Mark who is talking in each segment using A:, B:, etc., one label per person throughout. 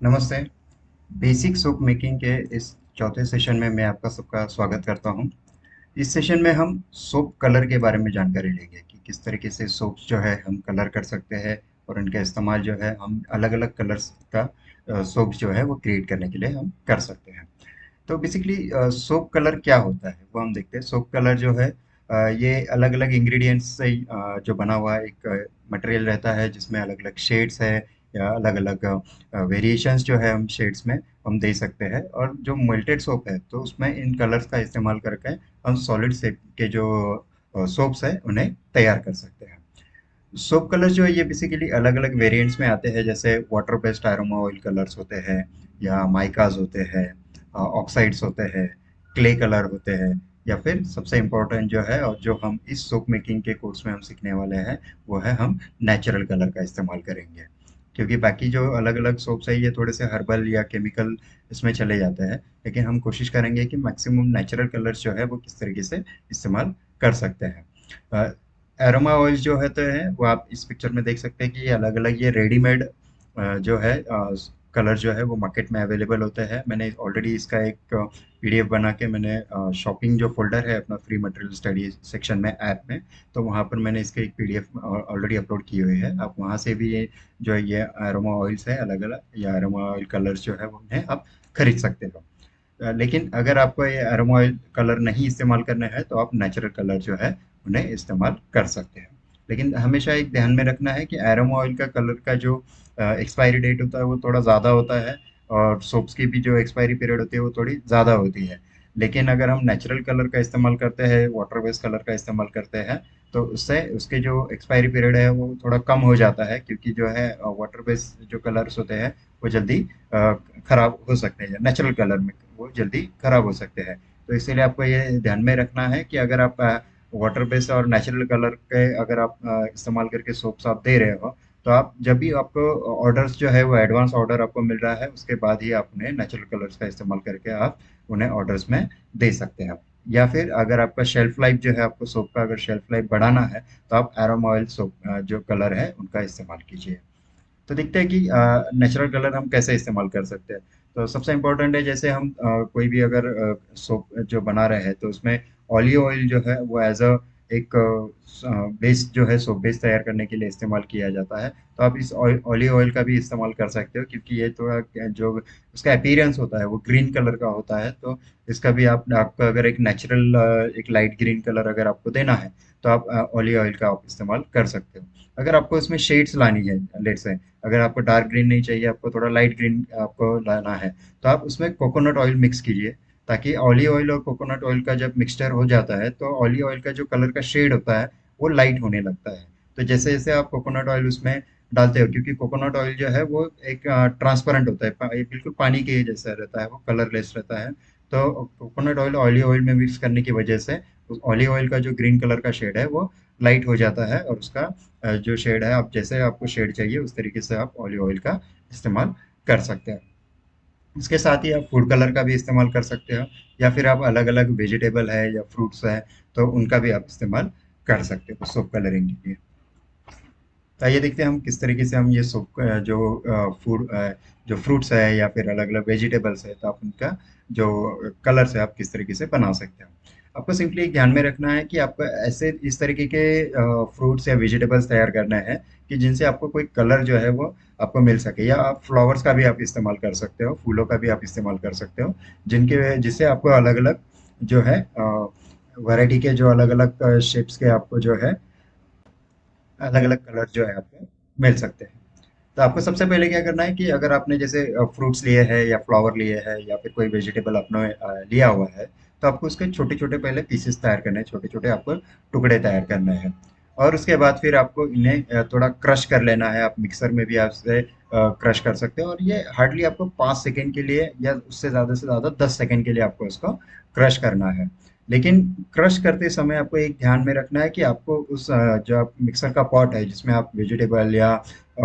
A: नमस्ते। Basic soap making के इस चौथे सेशन में मैं आपका सबका स्वागत करता हूं। इस सेशन में हम सोप कलर के बारे में जानकारी लेंगे कि किस तरीके से सोप्स जो है हम कलर कर सकते हैं और उनका इस्तेमाल जो है हम अलग-अलग कलर्स का सोप्स जो है वो क्रिएट करने के लिए हम कर सकते हैं। तो बेसिकली सोप कलर क्या होता है वो हम देखते हैं। सोप कलर जो है ये अलग-अलग इंग्रेडिएंट्स से जो बना हुआ एक मटेरियल रहता है जिसमें अलग-अलग शेड्स है या अलग-अलग वेरिएशंस जो है हम शेड्स में हम दे सकते हैं। और जो मेल्टेड सोप है तो उसमें इन कलर्स का इस्तेमाल करके हम सॉलिड शेप के जो सोप्स है उन्हें तैयार कर सकते हैं। सोप कलर जो है ये बेसिकली अलग-अलग वेरिएंट्स में आते हैं, जैसे water based aroma oil colours होते हैं या माइकास होते हैं, ऑक्साइड्स होते हैं, क्ले कलर होते हैं, या फिर सबसे इम्पोर्टेंट जो है और जो हम इस सोप मेकिंग के कोर्स में हम सीखने वाले हैं वो है हम नेचुरल कलर का इस्तेमाल करेंगे। क्योंकि बाकी जो अलग-अलग सोप्स है ये थोड़े से हर्बल या केमिकल इसमें चले जाते हैं, लेकिन हम कोशिश करेंगे कि मैक्सिमम नेचुरल कलर्स जो है वो किस तरीके से इस्तेमाल कर सकते हैं। एरोमा ऑयल जो है तो है वो आप इस पिक्चर में देख सकते हैं कि ये अलग अलग ये रेडीमेड जो है कलर जो है वो मार्केट में अवेलेबल होते हैं। मैंने ऑलरेडी इसका एक पीडीएफ बना के मैंने शॉपिंग जो फोल्डर है अपना फ्री मटेरियल स्टडी सेक्शन में ऐप में, तो वहाँ पर मैंने इसके एक पीडीएफ ऑलरेडी अपलोड की हुई है। आप वहाँ से भी ये जो है ये एरोमा ऑयल्स है अलग अलग या एरोमा ऑयल कलर्स जो है वो उन्हें आप खरीद सकते हो। लेकिन अगर आपको ये एरोमा ऑयल कलर नहीं इस्तेमाल करना है तो आप नेचुरल कलर जो है उन्हें इस्तेमाल कर सकते हैं। लेकिन हमेशा एक ध्यान में रखना है कि एरोमा ऑयल का कलर का जो एक्सपायरी डेट होता है वो थोड़ा ज़्यादा होता है और सोप्स की भी जो एक्सपायरी पीरियड होती है वो थोड़ी ज़्यादा होती है। लेकिन अगर हम नेचुरल कलर का इस्तेमाल करते हैं, वाटर बेस्ड कलर का इस्तेमाल करते हैं, तो उससे उसके जो एक्सपायरी पीरियड है वो थोड़ा कम हो जाता है, क्योंकि जो है वाटर बेस्ड जो कलर्स होते हैं वो जल्दी अ, खराब हो सकते हैं। नेचुरल कलर में वो जल्दी खराब हो सकते हैं। तो इसीलिए आपको ये ध्यान में रखना है कि अगर आप वाटर बेस्ड और नेचुरल कलर के अगर आप इस्तेमाल करके सोप्स आप दे रहे हो, तो आप जब भी आपको ऑर्डर्स जो है वो एडवांस ऑर्डर आपको मिल रहा है उसके बाद ही आप उन्हें नेचुरल कलर्स का इस्तेमाल करके आप उन्हें ऑर्डर्स में दे सकते हैं। या फिर अगर आपका शेल्फ लाइफ जो है, आपको सोप का अगर शेल्फ लाइफ बढ़ाना है, तो आप एरोमा ऑयल सोप जो कलर है उनका इस्तेमाल कीजिए। तो देखते हैं कि नेचुरल कलर हम कैसे इस्तेमाल कर सकते हैं। तो सबसे इम्पोर्टेंट है, जैसे हम कोई भी अगर सोप जो बना रहे हैं तो उसमें ऑलिव ऑयल जो है वो एज अ एक बेस जो है सोप बेस तैयार करने के लिए इस्तेमाल किया जाता है। तो आप इस ऑलिव ऑयल का भी इस्तेमाल कर सकते हो, क्योंकि ये थोड़ा जो उसका अपीयरेंस होता है वो ग्रीन कलर का होता है। तो इसका भी आपका अगर एक नेचुरल एक लाइट ग्रीन कलर अगर आपको देना है तो आप ऑलिव ऑयल का आप इस्तेमाल कर सकते हो। अगर आपको इसमें शेड्स लानी है, लेट्स से अगर आपको डार्क ग्रीन नहीं चाहिए, आपको थोड़ा लाइट ग्रीन आपको लाना है, तो आप उसमें कोकोनट ऑयल मिक्स कीजिए, ताकि ऑलिव ऑयल और कोकोनट ऑयल का जब मिक्सचर हो जाता है तो ऑलिव ऑयल का जो कलर का शेड होता है वो लाइट होने लगता है। तो जैसे जैसे आप कोकोनट ऑयल उसमें डालते हो, क्योंकि कोकोनट ऑयल जो है वो एक ट्रांसपेरेंट होता है, ये बिल्कुल पानी के जैसा रहता है, वो कलरलेस रहता है। तो कोकोनट ऑयल ऑलिव ऑयल में मिक्स करने की वजह से उस ऑलिव ऑयल का जो ग्रीन कलर का शेड है वो लाइट हो जाता है, और उसका जो शेड है, आप जैसे आपको शेड चाहिए उस तरीके से आप ऑलिव ऑयल का इस्तेमाल कर सकते हैं। इसके साथ ही आप फूड कलर का भी इस्तेमाल कर सकते हो, या फिर आप अलग अलग वेजिटेबल है या फ्रूट्स है तो उनका भी आप इस्तेमाल कर सकते हो सोप कलरिंग के लिए। तो आइए देखते हैं हम किस तरीके से हम ये सोप जो फूड जो फ्रूट्स है या फिर अलग अलग वेजिटेबल्स है तो आप उनका जो कलर्स है आप किस तरीके से बना सकते हो। आपको सिंपली एक ध्यान में रखना है कि आपको ऐसे इस तरीके के फ्रूट्स या वेजिटेबल्स तैयार करना है कि जिनसे आपको कोई कलर जो है वो आपको मिल सके, या आप फ्लावर्स का भी आप इस्तेमाल कर सकते हो, फूलों का भी आप इस्तेमाल कर सकते हो, जिनके जिससे आपको अलग अलग जो है वैरायटी के जो अलग अलग शेप्स के आपको जो है अलग अलग कलर जो है आपको मिल सकते हैं। तो आपको सबसे पहले क्या करना है कि अगर आपने जैसे फ्रूट्स लिए हैं या फ्लावर लिए हैं या फिर कोई वेजिटेबल आपने लिया हुआ है, तो आपको उसके छोटे छोटे पहले पीसेस तैयार करने हैं, छोटे छोटे आपको टुकड़े तैयार करने हैं। और उसके बाद फिर आपको इन्हें थोड़ा क्रश कर लेना है। आप मिक्सर में भी आपसे क्रश कर सकते हो, और ये हार्डली आपको 5 सेकेंड के लिए या उससे ज़्यादा से ज़्यादा 10 सेकेंड के लिए आपको इसको क्रश करना है। लेकिन क्रश करते समय आपको एक ध्यान में रखना है कि आपको उस जो आप मिक्सर का पॉट है जिसमें आप वेजिटेबल या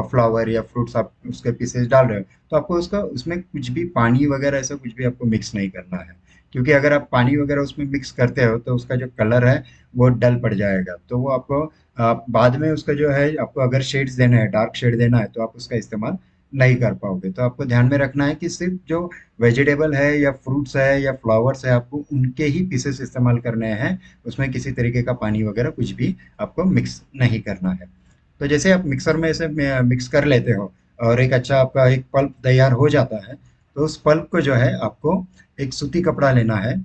A: फ्लावर या फ्रूट्स आप उसके पीसेस डाल रहे हो, तो आपको उसका उसमें कुछ भी पानी वगैरह ऐसा कुछ भी आपको मिक्स नहीं करना है। क्योंकि अगर आप पानी वगैरह उसमें मिक्स करते हो तो उसका जो कलर है वो डल पड़ जाएगा। तो वो आपको बाद में उसका जो है आपको अगर शेड्स देना है, डार्क शेड देना है, तो आप उसका इस्तेमाल नहीं कर पाओगे। तो आपको ध्यान में रखना है कि सिर्फ जो वेजिटेबल है या फ्रूट्स है या फ्लावर्स है, आपको उनके ही पीसेस इस्तेमाल करने हैं। उसमें किसी तरीके का पानी वगैरह कुछ भी आपको मिक्स नहीं करना है। तो जैसे आप मिक्सर में इसे मिक्स कर लेते हो और एक अच्छा आपका एक पल्प तैयार हो जाता है, तो उस पल्प को जो है आपको एक सूती कपड़ा लेना है। एक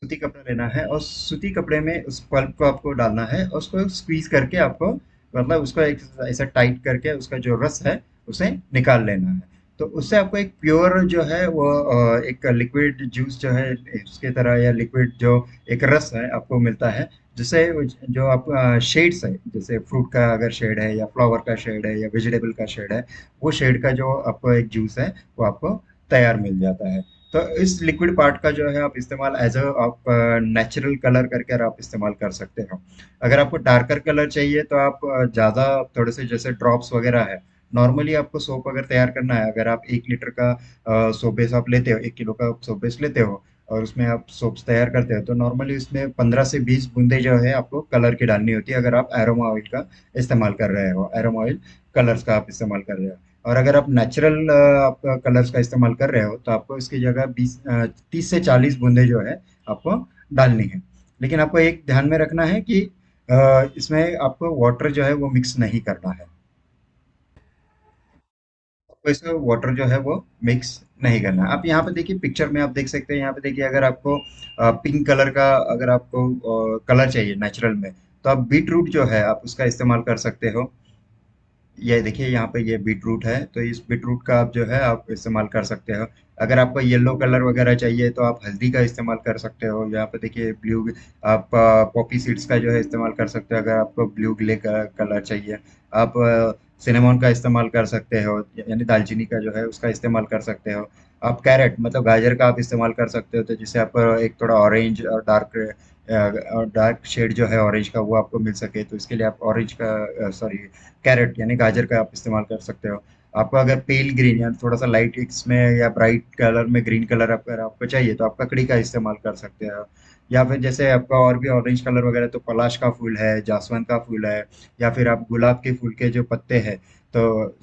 A: सूती कपड़ा लेना है और सूती कपड़े में उस पल्प को आपको डालना है और उसको स्क्वीज करके आपको, मतलब उसको एक ऐसा टाइट करके उसका जो रस है उसे निकाल लेना है। तो उससे आपको एक प्योर जो है वो एक लिक्विड जूस जो है उसके तरह, या लिक्विड जो एक रस है आपको मिलता है, जिससे जो आप शेड्स है, जैसे फ्रूट का अगर शेड है या फ्लावर का शेड है या वेजिटेबल का शेड है, वो शेड का जो आपको एक जूस है वो आपको तैयार मिल जाता है। तो इस लिक्विड पार्ट का जो है आप इस्तेमाल एज अ आप नेचुरल कलर करके आप इस्तेमाल कर सकते हो। अगर आपको डार्कर कलर चाहिए तो आप ज़्यादा थोड़े से जैसे ड्रॉप्स वगैरह है। नॉर्मली आपको सोप अगर तैयार करना है, अगर आप 1 लीटर का सोप बेस आप लेते हो, 1 किलो का सोप बेस लेते हो और उसमें आप सोप्स तैयार करते हो, तो नॉर्मली उसमें 15 से 20 बूंदे जो है आपको कलर की डालनी होती है, अगर आप एरोमा ऑयल का इस्तेमाल कर रहे हो, एरोमा ऑयल कलर्स का आप इस्तेमाल कर रहे हो। और अगर आप नेचुरल आप कलर्स का इस्तेमाल कर रहे हो तो आपको इसकी जगह 30 से 40 बूंदे जो है आपको डालनी है। लेकिन आपको एक ध्यान में रखना है कि इसमें आपको वाटर जो है वो मिक्स नहीं करना है। आपको इसमें वाटर जो है वो मिक्स नहीं करना है। आप यहाँ पे देखिए, पिक्चर में आप देख सकते हैं, यहाँ पे देखिए, अगर आपको पिंक कलर का अगर आपको कलर चाहिए नेचुरल में, तो आप बीट रूट जो है आप उसका इस्तेमाल कर सकते हो। ये देखिए यहाँ पे ये बीट रूट है, तो इस बीट रूट का आप जो है आप इस्तेमाल कर सकते हो। अगर आपको येलो कलर वगैरह चाहिए तो आप हल्दी का इस्तेमाल कर सकते हो। यहाँ पे देखिए ब्लू, आप पॉपी सीड्स का जो है इस्तेमाल कर सकते हो। अगर आपको ब्लू ग्ले का कलर चाहिए, आप सिनेमन का इस्तेमाल कर सकते हो, यानी दालचीनी का जो है उसका इस्तेमाल कर सकते हो। आप कैरेट मतलब गाजर का आप इस्तेमाल कर सकते हो, तो जिससे आपको एक थोड़ा ऑरेंज और डार्क शेड जो है ऑरेंज का वो आपको मिल सके, तो इसके लिए आप ऑरेंज का, सॉरी, कैरेट यानी गाजर का आप इस्तेमाल कर सकते हो। आपको अगर पेल ग्रीन या थोड़ा सा लाइट इसमें या ब्राइट कलर में ग्रीन कलर अगर आपको चाहिए तो आप ककड़ी का इस्तेमाल कर सकते हो। या फिर जैसे आपका और भी ऑरेंज कलर वगैरह, तो पलाश का फूल है, जासवंत का फूल है, या फिर आप गुलाब के फूल के जो पत्ते हैं, तो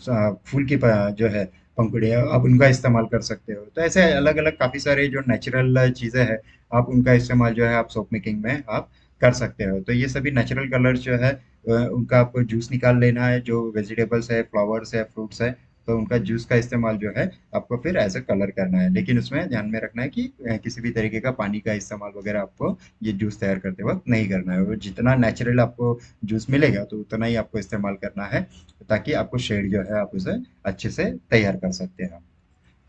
A: फूल की जो है पंखुड़ियाँ, आप उनका इस्तेमाल कर सकते हो। तो ऐसे अलग अलग काफ़ी सारे जो नेचुरल चीज़ें हैं, आप उनका इस्तेमाल जो है आप सोप मेकिंग में आप कर सकते हो। तो ये सभी नेचुरल कलर्स जो है उनका आपको जूस निकाल लेना है। जो वेजिटेबल्स है, फ्लावर्स है, फ्रूट्स है, तो उनका जूस का इस्तेमाल जो है आपको फिर एज अ कलर करना है। लेकिन उसमें ध्यान में रखना है कि किसी भी तरीके का पानी का इस्तेमाल वगैरह आपको ये जूस तैयार करते वक्त नहीं करना है। और जितना नेचुरल आपको जूस मिलेगा तो उतना ही आपको इस्तेमाल करना है, ताकि आपको शेड जो है आप उसे अच्छे से तैयार कर सकते हैं।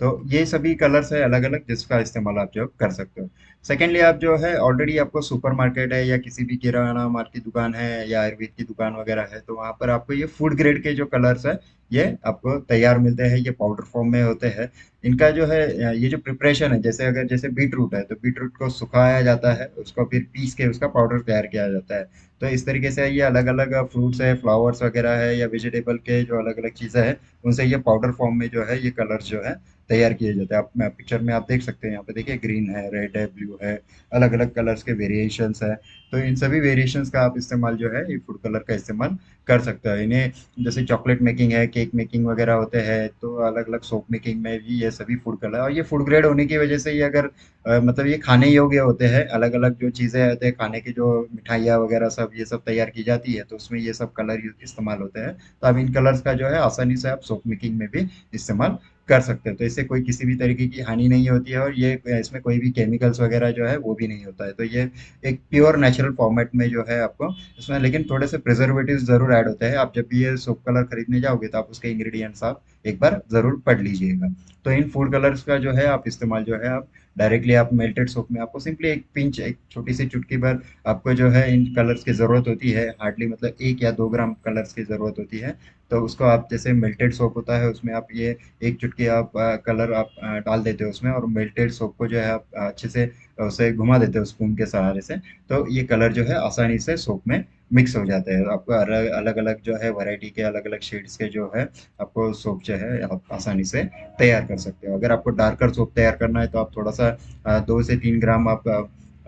A: तो ये सभी कलर्स है अलग अलग, जिसका इस्तेमाल आप जो कर सकते हो। सेकेंडली, आप जो है ऑलरेडी आपको सुपर मार्केट है या किसी भी किराना माल की दुकान है या आयुर्वेद की दुकान वगैरह है, तो वहां पर आपको ये फूड ग्रेड के जो कलर्स है ये आपको तैयार मिलते हैं। ये पाउडर फॉर्म में होते हैं। इनका जो है ये जो प्रिपरेशन है, जैसे अगर जैसे बीट रूट है तो बीट रूट को सुखाया जाता है, उसको फिर पीस के उसका पाउडर तैयार किया जाता है। तो इस तरीके से ये अलग अलग फ्रूट्स है, फ्लावर्स वगैरह है या वेजिटेबल के जो अलग अलग चीज़ें हैं, उनसे ये पाउडर फॉर्म में जो है ये कलर्स जो है तैयार किए जाते हैं। आप पिक्चर में आप देख सकते हैं, यहाँ पे देखिए ग्रीन है, रेड है, ब्लू है, अलग अलग कलर्स के वेरिएशंस है। तो इन सभी वेरिएशंस का आप इस्तेमाल जो है ये फूड कलर का इस्तेमाल कर सकते हो। इन्हें जैसे चॉकलेट मेकिंग है, केक मेकिंग वगैरह होते हैं, तो अलग अलग सोप मेकिंग में भी ये सभी फूड कलर, और ये फूड ग्रेड होने की वजह से ये अगर मतलब ये खाने योग्य होते हैं। अलग अलग जो चीज़ें होते हैं खाने की, जो मिठाइयाँ वगैरह सब ये सब तैयार की जाती है, तो उसमें ये सब कलर इस्तेमाल होते हैं। तो अब इन कलर्स का जो है आसानी से आप सोप मेकिंग में भी इस्तेमाल कर सकते हैं। तो इससे कोई किसी भी तरीके की हानि नहीं होती है, और ये इसमें कोई भी केमिकल्स वगैरह जो है वो भी नहीं होता है। तो ये एक प्योर नेचुरल फॉर्मेट में जो है आपको इसमें, लेकिन थोड़े से प्रिजर्वेटिव्स जरूर ऐड होते हैं। आप जब भी ये सोप कलर खरीदने जाओगे तो आप उसके इंग्रेडिएंट्स आप एक बार जरूर पढ़ लीजिएगा। तो इन फूड कलर्स का जो है आप इस्तेमाल जो है आप डायरेक्टली आप मेल्टेड सोप में आपको सिंपली एक पिंच, एक छोटी सी चुटकी भर आपको जो है इन कलर्स की ज़रूरत होती है। हार्डली मतलब 1 या 2 ग्राम कलर्स की ज़रूरत होती है। तो उसको आप जैसे मेल्टेड सोप होता है उसमें आप ये एक चुटकी आप कलर आप डाल देते हो उसमें, और मेल्टेड सोप को जो है आप अच्छे से उसे घुमा देते हो स्पून के सहारे से। तो ये कलर जो है आसानी से सोप में मिक्स हो जाते हैं। आपको अलग अलग जो है वैरायटी के अलग अलग शेड्स के जो है आपको सोप जो है आप आसानी से तैयार कर सकते हो। अगर आपको डार्कर सोप तैयार करना है तो आप थोड़ा सा 2 से 3 ग्राम आप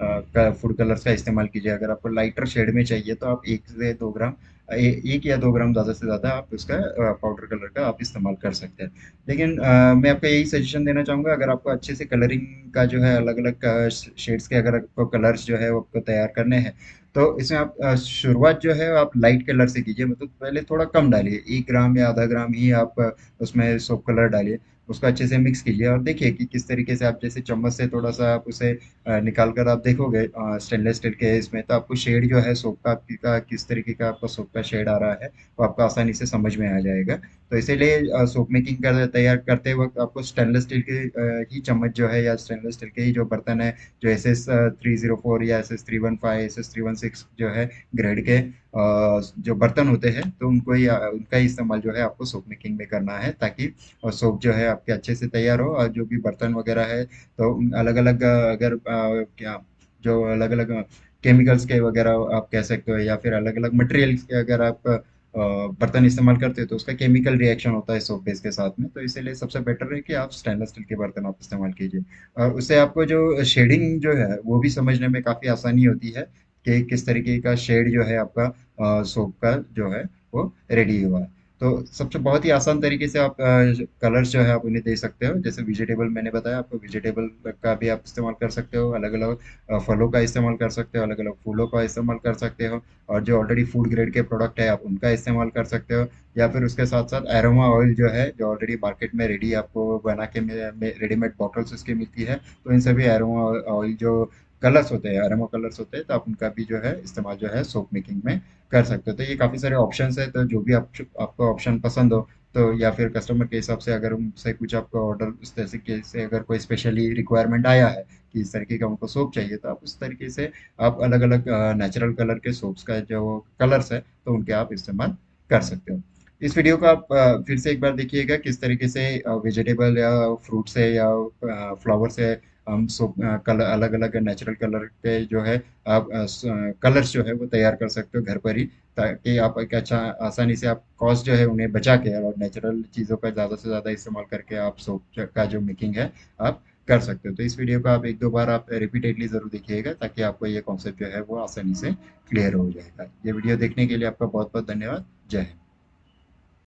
A: फूड कलर्स का इस्तेमाल कीजिए। अगर आपको लाइटर शेड में चाहिए तो आप 1 से 2 ग्राम 1 या 2 ग्राम ज़्यादा से ज़्यादा आप उसका पाउडर कलर का आप इस्तेमाल कर सकते हैं। लेकिन मैं आपको यही सजेशन देना चाहूँगा, अगर आपको अच्छे से कलरिंग का जो है अलग अलग शेड्स के अगर आपको कलर्स जो है वो आपको तैयार करने हैं, तो इसमें आप शुरुआत जो है आप लाइट कलर से कीजिए। मतलब पहले थोड़ा कम डालिए, 1 ग्राम या आधा ग्राम ही आप उसमें सोप कलर डालिए। उसको अच्छे से मिक्स कीजिए और देखिए कि किस तरीके से आप जैसे चम्मच से थोड़ा सा आप उसे निकाल कर आप देखोगे स्टेनलेस स्टील के इसमें, तो आपको शेड जो है सोप का किस तरीके का आपका सोप का शेड आ रहा है वो आपको आसानी से समझ में आ जाएगा। तो इसीलिए सोप मेकिंग कर तैयार करते वक्त आपको स्टेनलेस स्टील की ही चम्मच जो है या स्टेनलेस स्टील के ही जो बर्तन है, जो SS304 या SS315 SS316 जो है ग्रेड के जो बर्तन होते हैं, तो उनका ही इस्तेमाल जो है आपको सोप मेकिंग में करना है, ताकि सोप जो है आपके अच्छे से तैयार हो। और जो भी बर्तन वगैरह है तो अलग अलग अगर क्या जो अलग अलग केमिकल्स के वगैरह आप कह सकते हो, या फिर अलग अलग मटेरियल्स के अगर आप बर्तन इस्तेमाल करते हो तो उसका केमिकल रिएक्शन होता है सोप बेस के साथ में। तो इसीलिए सबसे बेटर है कि आप स्टेनलेस स्टील के बर्तन आप इस्तेमाल कीजिए, और उससे आपको जो शेडिंग जो है वो भी समझने में काफ़ी आसानी होती है कि किस तरीके का शेड जो है आपका सोप का जो है वो रेडी हुआ है। तो सबसे बहुत ही आसान तरीके से आप कलर्स जो है आप उन्हें दे सकते हो। जैसे वेजिटेबल मैंने बताया आपको, वेजिटेबल का भी आप इस्तेमाल कर सकते हो, अलग अलग फलों का इस्तेमाल कर सकते हो, अलग अलग फूलों का इस्तेमाल कर सकते हो, और जो ऑलरेडी फूड ग्रेड के प्रोडक्ट है आप उनका इस्तेमाल कर सकते हो। या फिर उसके साथ साथ एरोमा ऑयल जो है, जो ऑलरेडी मार्केट में रेडी आपको बना के रेडीमेड बॉटल्स उसकी मिलती है, तो इन सभी एरोमा ऑयल जो कलर्स होते हैं, एरोमा कलर्स होते हैं, तो आप उनका भी जो है इस्तेमाल जो है सोप मेकिंग में कर सकते हो। तो ये काफ़ी सारे ऑप्शंस है, तो जो भी आपको ऑप्शन पसंद हो, तो या फिर कस्टमर के हिसाब से अगर उनसे कुछ आपको ऑर्डर उस तरीके से अगर कोई स्पेशली रिक्वायरमेंट आया है कि इस तरीके का उनको सोप चाहिए, तो आप उस तरीके से आप अलग अलग नेचुरल कलर के सोप्स का जो कलर्स है तो उनके आप इस्तेमाल कर सकते हो। इस वीडियो को आप फिर से एक बार देखिएगा, किस तरीके से वेजिटेबल या फ्रूट से या फ्लावर से हम सोप कलर अलग अलग नेचुरल कलर के जो है आप कलर्स जो है वो तैयार कर सकते हो घर पर ही, ताकि आप एक अच्छा आसानी से आप कॉस्ट जो है उन्हें बचा के और नेचुरल चीज़ों का ज़्यादा से ज़्यादा इस्तेमाल करके आप सोप का जो मेकिंग है आप कर सकते हो। तो इस वीडियो को आप एक दो बार आप रिपीटेडली ज़रूर देखिएगा, ताकि आपको ये कॉन्सेप्ट जो है वो आसानी से क्लियर हो जाएगा। ये वीडियो देखने के लिए आपका बहुत बहुत धन्यवाद। जय हिंद।